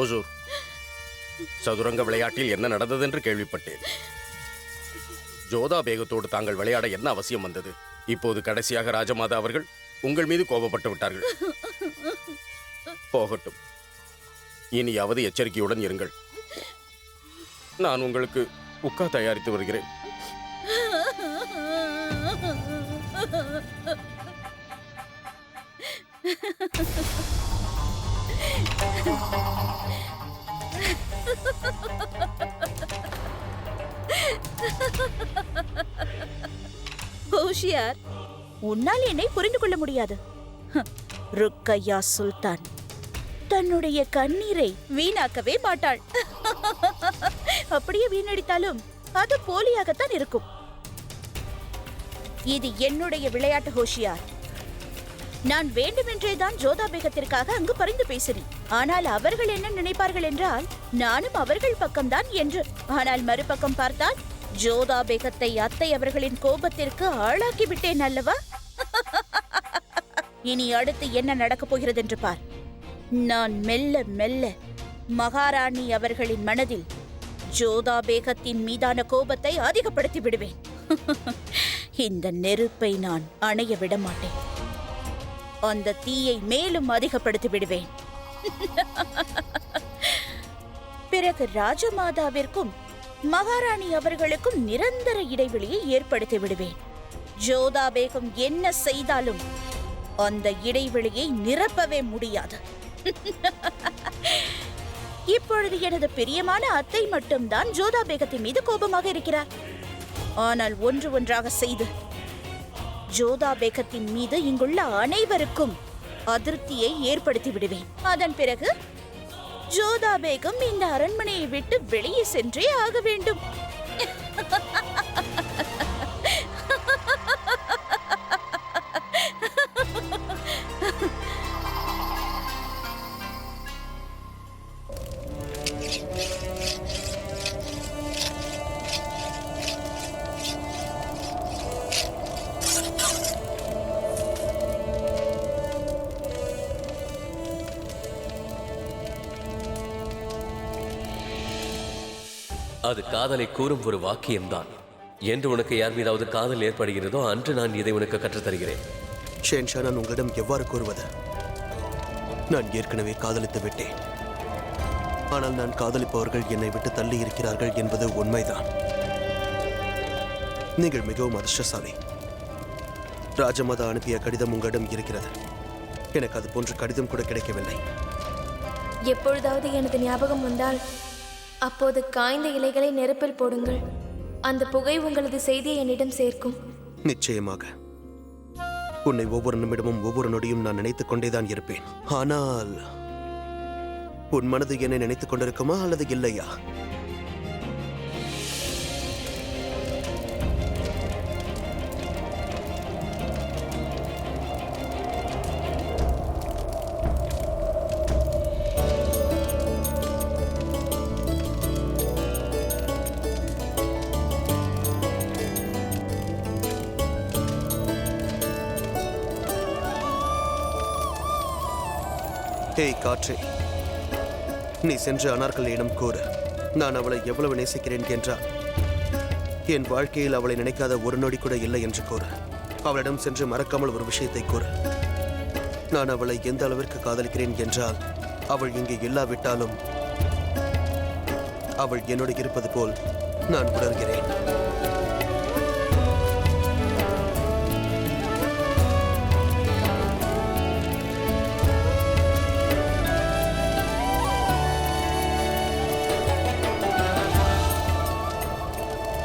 ஓசூர், சதுரங்க விளையாட்டில் என்ன நடந்தது என்று கேள்விப்பட்டேன். ஜோதா பேகத்தோடு தாங்கள் விளையாட என்ன அவசியம் வந்தது? இப்போது கடைசியாக ராஜமாதா அவர்கள் உங்கள் மீது கோபப்பட்டு விட்டார்கள். போகட்டும், இனியாவது எச்சரிக்கையுடன் இருங்கள். நான் உங்களுக்கு உக்கா தயாரித்து வருகிறேன். ஹோஷியார், உன்னால் என்னை புரிந்து கொள்ள முடியாது. ருக்கையா சுல்தான் தன்னுடைய கண்ணீரை வீணாக்கவே மாட்டாள். அப்படியே வீணடித்தாலும் அது போலியாகத்தான் இருக்கும். இது என்னுடைய விளையாட்டு ஹோஷியார். நான் வேண்டுமென்றேதான் ஜோதா பேகத்திற்காக அங்கு பரிந்து பேசினேன். ஆனால் அவர்கள் என்ன நினைப்பார்கள் என்றால் நானும் அவர்கள் பக்கம்தான் என்று. ஆனால் மறுபக்கம் பார்த்தால் ஜோதா பேகத்தை அத்தை அவர்களின் கோபத்திற்கு ஆளாக்கி விட்டேன் அல்லவா? இனி அடுத்து என்ன நடக்கப் போகிறது என்று பார். நான் மெல்ல மெல்ல மகாராணி அவர்களின் மனதில் ஜோதா பேகத்தின் மீதான கோபத்தை அதிகப்படுத்தி விடுவேன். இந்த நெருப்பை நான் அணைய விட மாட்டேன். அந்த தீயை மேலும் அதிகப்படுத்தி விடுவேன். பிறகு ராஜமாதாவிற்கும் மகாராணி அவர்களுக்கும் நிரந்தர இடைவெளியை ஏற்படுத்தி விடுவேன். ஜோதா பேகம் என்ன செய்தாலும் அந்த இடைவெளியை நிரப்பவே முடியாது. இப்பொழுது எனது பிரியமான அத்தை மட்டும்தான் ஜோதா பேகத்தின் மீது கோபமாக இருக்கிறார். ஆனால் ஒன்று ஒன்றாக செய்து ஜோதா பேகத்தின் மீது இங்குள்ள அனைவருக்கும் அதிருப்தியை ஏற்படுத்தி விடுவேன். அதன் பிறகு ஜோதா பேகம் இந்த அரண்மனையை விட்டு வெளியே சென்றே ஆக வேண்டும். அது காதலை கூறும் ஒரு வாக்கியம்தான். என்று உனக்கு யார் மீதாவது காதல் ஏற்படுகிறதோ அன்று நான் இதை உனக்கு கற்றுத்தருகிறேன். ஷேன்ஷா, நான் உங்களிடம் எவ்வாறு கூறுவது? நான் ஏற்கனவே காதலித்து விட்டேன். ஆனால் நான் காதலிப்பவர்கள் என்னை விட்டு தள்ளி இருக்கிறார்கள் என்பது உண்மைதான். நீங்கள் மிகவும் அதிர்ஷ்டசாலி. ராஜமாதா அனுப்பிய கடிதம் உங்களிடம் இருக்கிறது. எனக்கு அது போன்ற கடிதம் கூட கிடைக்கவில்லை. எப்பொழுதாவது எனது ஞாபகம் வந்தால் அப்போது காய்ந்த இலைகளை நெருப்பில் போடுங்கள். அந்த புகை உங்களது செய்தியை என்னிடம் சேர்க்கும். நிச்சயமாக. உன்னை ஒவ்வொரு நிமிடமும் ஒவ்வொரு நொடியும் நான் நினைத்துக் கொண்டேதான் இருப்பேன். ஆனால் உன் மனது என்னை நினைத்துக் கொண்டிருக்குமா அல்லது இல்லையா? ஹேய் காற்றே, நீ சென்று அனார்கலியிடம் கூறு. நான் அவளை எவ்வளவு நேசிக்கிறேன் என்றால் என் வாழ்க்கையில் அவளை நினைக்காத ஒரு நொடி கூட இல்லை என்று கூறு. அவளிடம் சென்று மறக்காமல் ஒரு விஷயத்தை கூறு. நான் அவளை எந்த அளவிற்கு காதலிக்கிறேன் என்றால் அவள் இங்கே இல்லாவிட்டாலும் அவள் என்னோடு இருப்பது போல் நான் உணர்கிறேன்.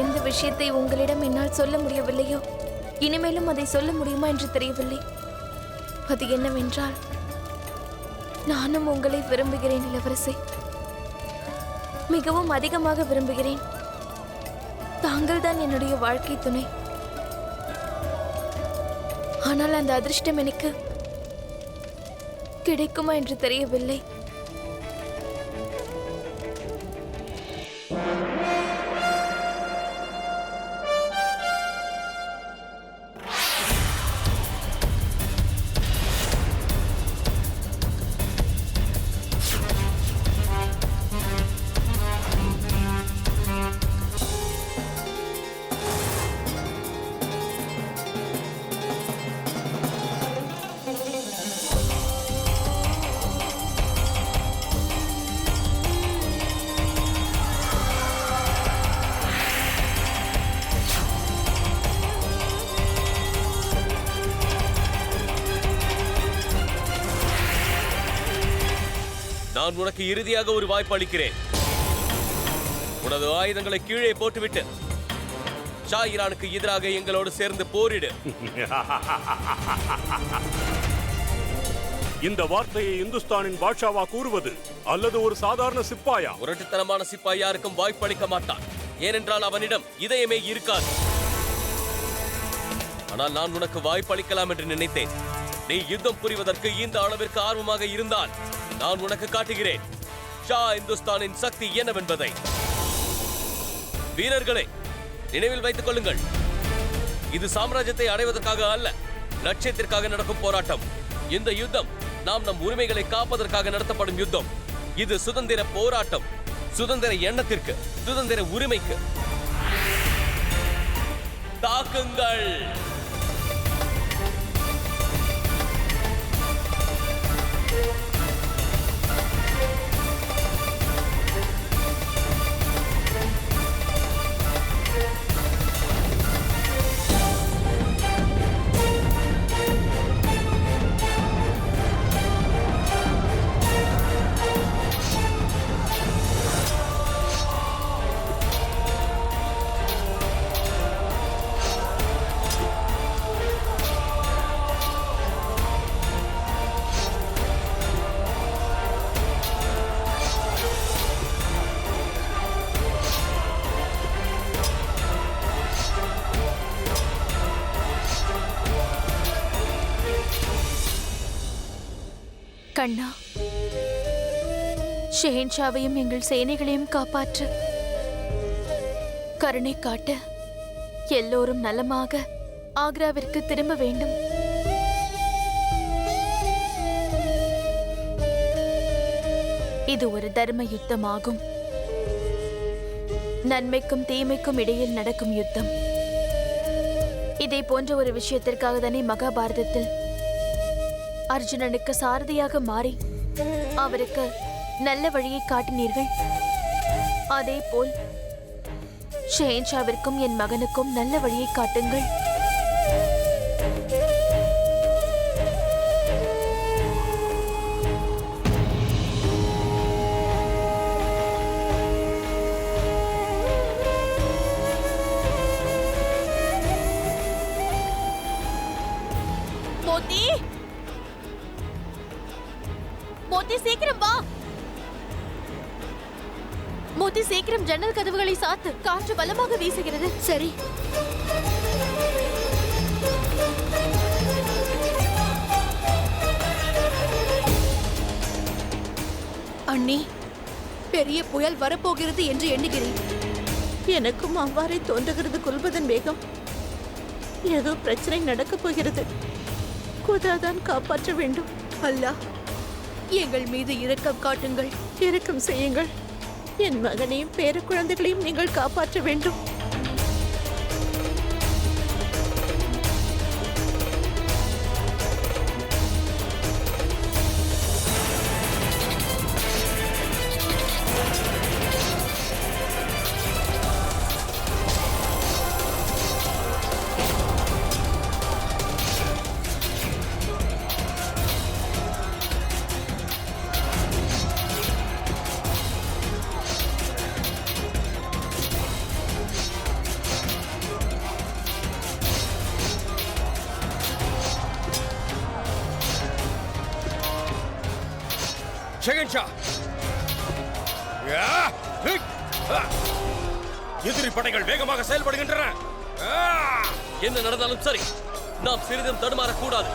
எந்த விஷயத்தை உங்களிடம் என்னால் சொல்ல முடியவில்லையோ இனிமேலும் அதை சொல்ல முடியுமா என்று தெரியவில்லை. அது என்னவென்றால் நானும் உங்களை விரும்புகிறேன் இளவரசே. மிகவும் அதிகமாக விரும்புகிறேன். தாங்கள் தான் என்னுடைய வாழ்க்கை துணை. ஆனால் அந்த அதிர்ஷ்டம் எனக்கு கிடைக்குமா என்று தெரியவில்லை. நான் உனக்கு இறுதியாக ஒரு வாய்ப்பு அளிக்கிறேன். உனது ஆயுதங்களை கீழே போட்டுவிட்டு ஷா ஈரானுக்கு எதிராக எங்களோடு சேர்ந்து போரிடு. இந்த வார்த்தையை இந்துஸ்தானின் பாட்ஷாவா கூறுவது அல்லது ஒரு சாதாரண சிப்பாயா? முரட்டுத்தனமான சிப்பாய் யாருக்கும் வாய்ப்பு அளிக்க மாட்டான். ஏனென்றால் அவனிடம் இதயமே இருக்காது. ஆனால் நான் உனக்கு வாய்ப்பு அளிக்கலாம் என்று நினைத்தேன். நீ யுத்தம் புரிவதற்கு இந்த அளவிற்கு ஆர்வமாக இருந்தால் நான் உனக்கு காட்டுகிறேன் ஷா இந்துஸ்தானின் சக்தி என்னவென்பதை. வீரர்களே, நினைவில் வைத்துக் கொள்ளுங்கள், இது சாம்ராஜ்யத்தை அடைவதற்காக அல்ல, லட்சியத்திற்காக நடக்கும் போராட்டம். இந்த யுத்தம் நாம் நம் உரிமைகளை காப்பதற்காக நடத்தப்படும் யுத்தம். இது சுதந்திர போராட்டம், சுதந்திர எண்ணத்திற்கு, சுதந்திர உரிமைக்கு. தாக்குங்கள். கண்ணா, ஷெஹன்ஷாவையும் எங்கள் சேனைகளையும் காப்பாற்று. கருணை காட்ட எல்லோரும் நலமாக ஆக்ராவிற்கு திரும்ப வேண்டும். இது ஒரு தர்ம யுத்தமாகும். நன்மைக்கும் தீமைக்கும் இடையில் நடக்கும் யுத்தம். இதை போன்ற ஒரு விஷயத்திற்காக தானே மகாபாரதத்தில் அர்ஜுனனுக்கு சாரதியாக மாறி அவருக்கு நல்ல வழியை காட்டினீர்கள். அதே போல் ஷெஹன்ஷாவிற்கும் என் மகனுக்கும் நல்ல வழியை காட்டுங்கள். மோதி, மோதி சீக்கிரம் வா. மோதி சீக்கிரம் ஜன்னல் கதவுகளை சாத்து. காற்று பலமாக வீசுகிறது. சரி. அண்ணி, பெரிய புயல் வரப்போகிறது என்று எண்ணுகிறேன். எனக்கும் அவ்வாறே தோன்றுகிறது குல்பதன் வேகம். ஏதோ பிரச்சனை நடக்கப் போகிறது. குதாதான் காப்பாற்ற வேண்டும். அல்லாஹ், எங்கள் மீது இரக்கம் காட்டுங்கள். இரக்கம் செய்யுங்கள். என் மகனையும் பேர குழந்தைகளையும் நீங்கள் காப்பாற்ற வேண்டும். ஷெஹன்ஷா, எதிரி படைகள் வேகமாக செயல்படுகின்றன. என்ன நடந்தாலும் சரி, நாம் சிறிதும் தடுமாறக்கூடாது.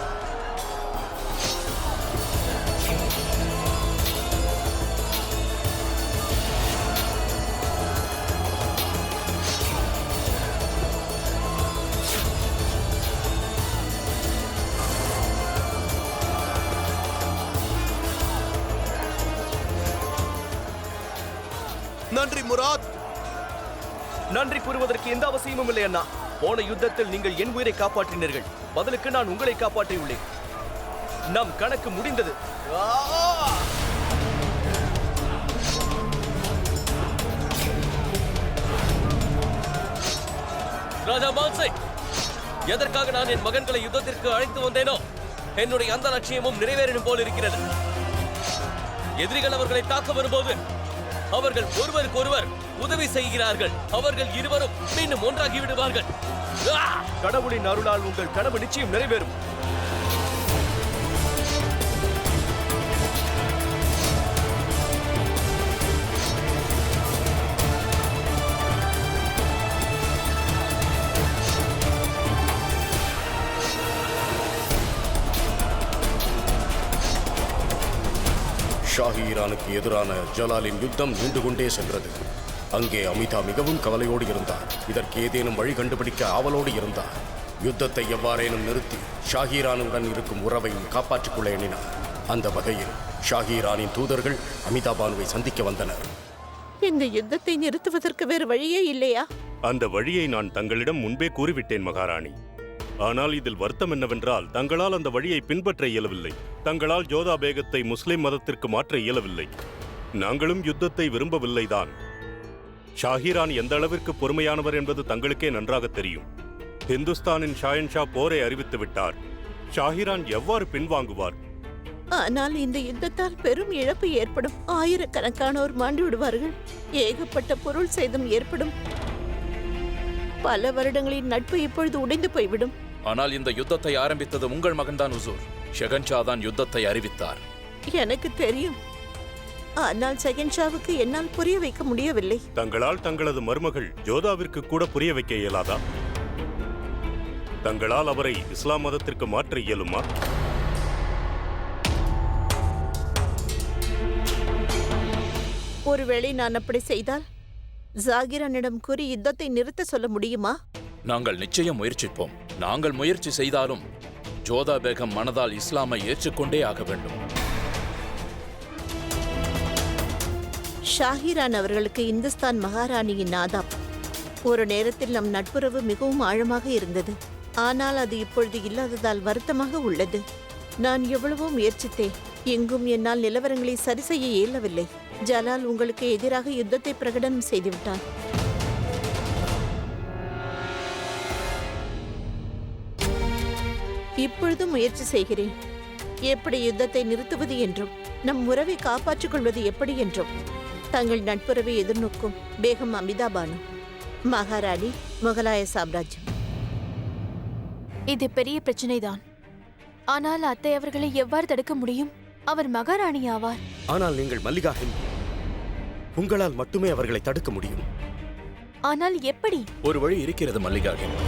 நன்றி முராத். நன்றி கூறுவதற்கு எந்த அவசியமும் இல்லை அண்ணா. போன யுத்தத்தில் நீங்கள் என் உயிரை காப்பாற்றினீர்கள். பதிலுக்கு நான் உங்களை காப்பாற்றியுள்ளேன். நம் கணக்கு முடிந்தது. ராஜா மான்சே, எதற்காக நான் என் மகன்களை யுத்தத்திற்கு அழைத்து வந்தேனோ என்னுடைய அந்த லட்சியமும் நிறைவேறும் போல் இருக்கிறது. எதிரிகள் அவர்களை தாக்க வரும்போது அவர்கள் ஒருவருக்கொருவர் உதவி செய்கிறார்கள். அவர்கள் இருவரும் மீண்டும் ஒன்றாகி விடுவார்கள். கடவுளின் அருளால் உங்கள் கனவு நிச்சயம் நிறைவேறும். ஷாஹி ஈரானுக்கு எதிரான ஜலாலின் யுத்தம் நீண்டு கொண்டே சென்றது. அங்கே அமிதா மிகவும் கவலையோடு இருந்தார். இதற்கு ஏதேனும் வழி கண்டுபிடிக்க ஆவலோடு இருந்தார். யுத்தத்தை எவ்வாறேனும் நிறுத்தி ஷாஹீரானுடன் இருக்கும் உறவையும் காப்பாற்றிக் கொள்ள எண்ணினார். அந்த வகையில் ஷாஹீரானின் தூதர்கள் அமிதா பானுவை சந்திக்க வந்தனர். இந்த யுத்தத்தை நிறுத்துவதற்கு வேறு வழியே இல்லையா? அந்த வழியை நான் தங்களிடம் முன்பே கூறிவிட்டேன் மகாராணி. ஆனால் இதில் வருத்தம் என்னவென்றால் தங்களால் அந்த வழியை பின்பற்ற இயலவில்லை. தங்களால் ஜோதா பேகத்தை முஸ்லிம் மதத்திற்கு மாற்ற இயலவில்லை. நாங்களும் யுத்தத்தை விரும்பவில்லைதான். ஷாஹீரான் எந்த அளவிற்கு பொறுமையானவர் என்பது தங்களுக்கே நன்றாக தெரியும். ஹிந்துஸ்தானின் ஷாயன்ஷா போரை அறிவித்து விட்டார். ஷாஹீரான் எவ்வாறு பின்வாங்குவார்? ஆனால் இந்த யுத்தத்தால் பெரும் இழப்பு ஏற்படும். ஆயிரக்கணக்கானோர் மாண்டு விடுவார்கள். ஏகப்பட்ட பொருள் சேதம் ஏற்படும். பல வருடங்களின் நட்பு இப்பொழுது உடைந்து போய்விடும். ஆனால் இந்த யுத்தத்தை ஆரம்பித்தது உங்கள் மகன்தான் உசூர். ஷெகன்ஷா தான் யுத்தத்தை அறிவித்தார். எனக்கு தெரியும். ஆனால் ஷெகன்ஷாவுக்கு என்னால் புரிய வைக்க முடியவில்லை. தங்களால் தங்களது மருமகள் ஜோதாவிற்கு கூட புரிய வைக்க இயலாதா? தங்களால் அவரை இஸ்லாம் மதத்திற்கு மாற்ற இயலுமா? ஒருவேளை நான் அப்படி செய்தால் ஜாகிரானிடம் கூறி யுத்தத்தை நிறுத்த சொல்ல முடியுமா? நாங்கள் நிச்சயம் முயற்சிப்போம். நாங்கள் முயற்சி செய்தாலும் ஜோதா பேகம் மனதால் இஸ்லாமை ஏற்றுக்கொண்டே ஆக வேண்டும். ஷாஹிரான் அவர்களுக்கு இந்துஸ்தான் மகாராணியின் ஆதாப். ஒரு நேரத்தில் நம் நட்புறவு மிகவும் ஆழமாக இருந்தது. ஆனால் அது இப்பொழுது இல்லாததால் வருத்தமாக உள்ளது. நான் எவ்வளவோ முயற்சித்தேன். எங்கும் என்னால் நிலவரங்களை சரி செய்ய இயலவில்லை. ஜலால் உங்களுக்கு எதிராக யுத்தத்தை பிரகடனம் செய்துவிட்டான். இப்பொழுதும் முயற்சி செய்கிறேன். எப்படி யுத்தத்தை நிறுத்துவது என்றும் நம் உறவை காப்பாற்றிக் கொள்வது எப்படி என்றும். தங்கள் நட்புறவை எதிர்நோக்கும் பேகம் அமிதா பானு, மகாராணி, முகலாய சாம்ராஜ்யம். இது பெரிய பிரச்சனைதான். ஆனால் அத்தை அவர்களை எவ்வாறு தடுக்க முடியும்? அவர் மகாராணி ஆவார். ஆனால் நீங்கள் மல்லிகா ஹிந்த், உங்களால் மட்டுமே அவர்களை தடுக்க முடியும். ஆனால் எப்படி? ஒரு வழி இருக்கிறது மல்லிகா ஹிந்த்.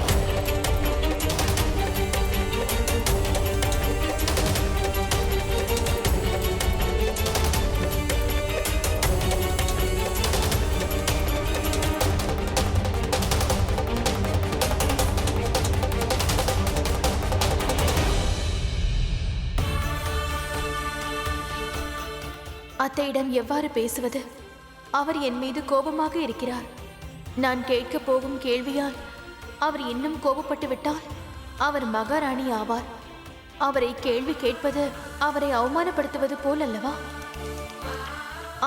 அத்தையிடம் எவ்வாறு பேசுவது? அவர் என் மீது கோபமாக இருக்கிறார். நான் கேட்கப் போகும் கேள்வியால் அவர் இன்னும் கோபப்பட்டு விட்டால் அவர் மகாராணி ஆவார். அவரை கேள்வி கேட்பது அவரை அவமானப்படுத்துவது போல் அல்லவா?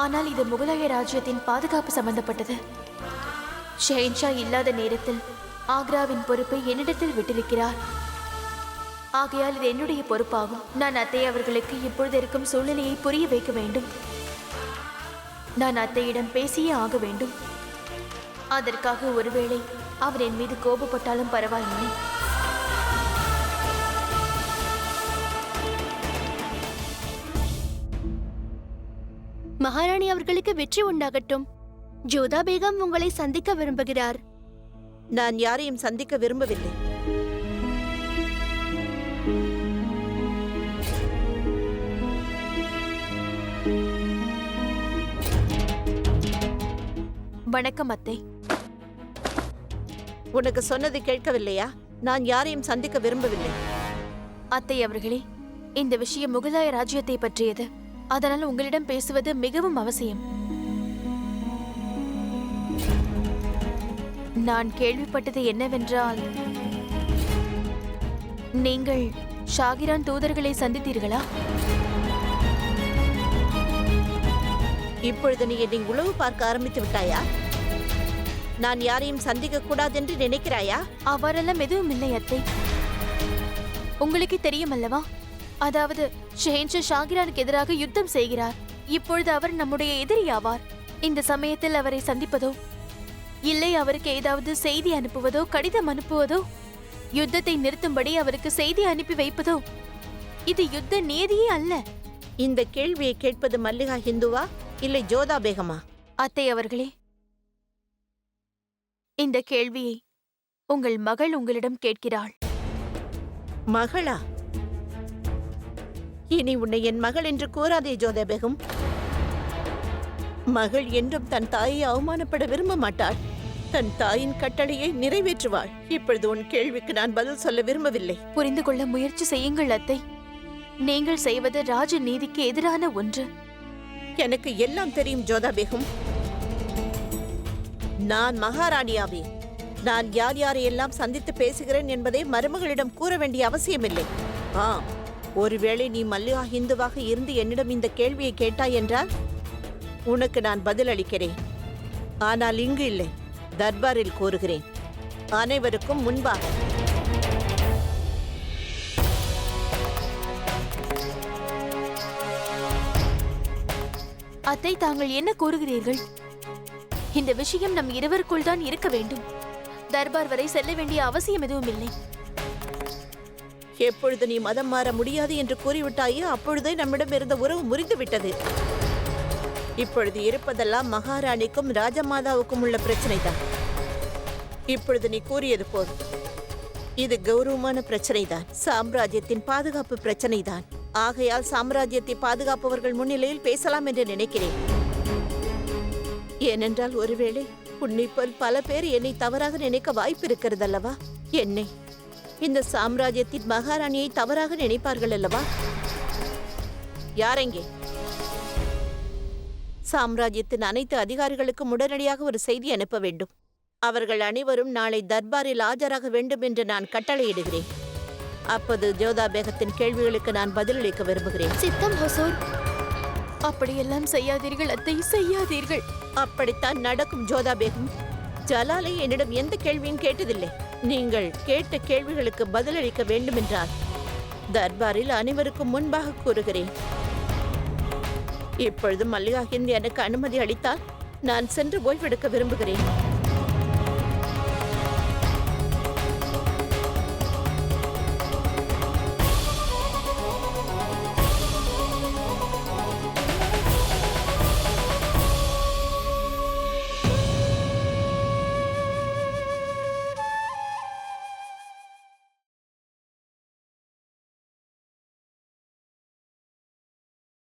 ஆனால் இது முகலாய ராஜ்யத்தின் பாதுகாப்பு சம்பந்தப்பட்டது. ஷெஹன்ஷா இல்லாத நேரத்தில் ஆக்ராவின் பொறுப்பை என்னிடத்தில் விட்டிருக்கிறார். ஆகையால் இது என்னுடைய பொறுப்பாகும். நான் அத்தை அவர்களுக்கு இப்பொழுது இருக்கும் சூழ்நிலையை புரிய வைக்க வேண்டும். நான் அத்தையிடம் பேசியே ஆக வேண்டும். அதற்காக ஒருவேளை அவர் என் மீது கோபப்பட்டாலும் பரவாயில்லை. மகாராணி அவர்களுக்கு வெற்றி உண்டாகட்டும். ஜோதா பேகம் உங்களை சந்திக்க விரும்புகிறார். நான் யாரையும் சந்திக்க விரும்பவில்லை. வணக்கம் அத்தை. உனக்கு சொன்னது கேட்கவில்லையா? நான் யாரையும் சந்திக்க விரும்பவில்லை. அத்தை அவர்களே, இந்த விஷயம் முகலாய ராஜ்யத்தை பற்றியது. அதனால் உங்களிடம் பேசுவது மிகவும் அவசியம். நான் கேள்விப்பட்டது என்னவென்றால், நீங்கள் ஷாகிரான் தூதர்களை சந்தித்தீர்களா? இப்பொழுது நீ என்னை உளவு பார்க்க ஆரம்பித்து விட்டாயா? நான் யாரையும் சந்திக்க கூடாது என்று நினைக்கிறாயா? அவரெல்லாம் எதுவும் இல்லை அத்தை. உங்களுக்கு தெரியும் அல்லவா? அதாவது ஷெஹன்ஷா ஷாகிரானுக்கு எதிராக யுத்தம் செய்கிறார். இப்பொழுது அவர் நம்முடைய எதிரியாவார். இந்த சமயத்தில் அவரை சந்திப்பதோ இல்லை அவருக்கு ஏதாவது செய்தி அனுப்புவதோ கடிதம் அனுப்புவதோ யுத்தத்தை நிறுத்தும்படி அவருக்கு செய்தி அனுப்பி வைப்பதோ இது யுத்த நீதியே அல்ல. இந்த கேள்வியை கேட்பது மல்லிகா ஹிந்துவா இல்லை ஜோதா பேகமா? அத்தை அவர்களே, இந்த கேள்வியை உங்கள் மகள் உங்களிடம் கேட்கிறாள். மகளா? இனி உன்னை என் மகள் என்று கூறாதே ஜோதா பேகம். மகள் என்றும் தன் தாயை அவமானப்பட விரும்ப மாட்டாள். தன் தாயின் கட்டளையை நிறைவேற்றுவாள். இப்பொழுது உன் கேள்விக்கு நான் பதில் சொல்ல விரும்பவில்லை. புரிந்து கொள்ள முயற்சி செய்யுங்கள் அத்தை. நீங்கள் செய்வது ராஜ நீதிக்கு எதிரான ஒன்று. எனக்கு எல்லாம் தெரியும் ஜோதா பேகம். நான் மகாராணியாவே. நான் யார் யாரையெல்லாம் சந்தித்து பேசுகிறேன் என்பதை மருமகளிடம் கூற வேண்டிய அவசியமில்லை. ஒருவேளை நீ மல்லிகா ஹிந்துவாக இருந்து என்னிடம் இந்த கேள்வியை கேட்டாய் என்றால் உனக்கு நான் பதில் அளிக்கிறேன். ஆனால் இங்கு இல்லை, தர்பாரில் கூறுகிறேன், அனைவருக்கும் முன்பாக. அத்தை, தாங்கள் என்ன கூறுகிறீர்கள்? இந்த விஷயம் நம் இருவருக்குள் தான் இருக்க வேண்டும். தர்பார் வரை செல்ல வேண்டிய அவசியம் எதுவும் இல்லை. எப்பொழுது நீ மதம் மாற முடியாது என்று கூறிவிட்டாயோ அப்பொழுதே நம்மிடம் இருந்த உறவு முறிந்து விட்டது. இப்பொழுது இருப்பதெல்லாம் மகாராணிக்கும் ராஜமாதாவுக்கும் உள்ள பிரச்சனை தான். இப்பொழுது நீ கூறியது போல் இது கௌரவமான பிரச்சனை தான், சாம்ராஜ்யத்தின் பாதுகாப்பு பிரச்சனை தான். ஆகையால் சாம்ராஜ்யத்தை பாதுகாப்பவர்கள் முன்னிலையில் பேசலாம் என்று நினைக்கிறேன். ஏனென்றால் ஒருவேளை உன்னை போல் பல பேர் என்னை தவறாக நினைக்க வாய்ப்பு இருக்கிறது அல்லவா? என்னை, இந்த சாம்ராஜ்யத்தின் மகாராணியை தவறாக நினைப்பார்கள் அல்லவா? யாரெங்கே? சாம்ராஜ்யத்தின் அனைத்து அதிகாரிகளுக்கும் உடனடியாக ஒரு செய்தி அனுப்ப வேண்டும். அவர்கள் அனைவரும் நாளை தர்பாரில் ஆஜராக வேண்டும் என்று நான் கட்டளையிடுகிறேன். அப்போது ஜோதா பேகத்தின் கேள்விகளுக்கு நான் பதிலளிக்க விரும்புகிறேன். சித்தம் ஹசூர். அப்படியெல்லாம் செய்யாதீர்கள் அத்தை, செய்யாதீர்கள். அப்படித்தான் நடக்கும் ஜோதா பேகம். ஜலாலை என்னிடம் எந்த கேள்வியும் கேட்டதில்லை. நீங்கள் கேட்ட கேள்விகளுக்கு பதிலளிக்க வேண்டுமென்றால் தர்பாரில் அனைவருக்கும் முன்பாக கூறுகிறேன். இப்பொழுது மல்லிகா ஹிந்த் எனக்கு அனுமதி அளித்தால் நான் சென்று ஓய்வெடுக்க விரும்புகிறேன்.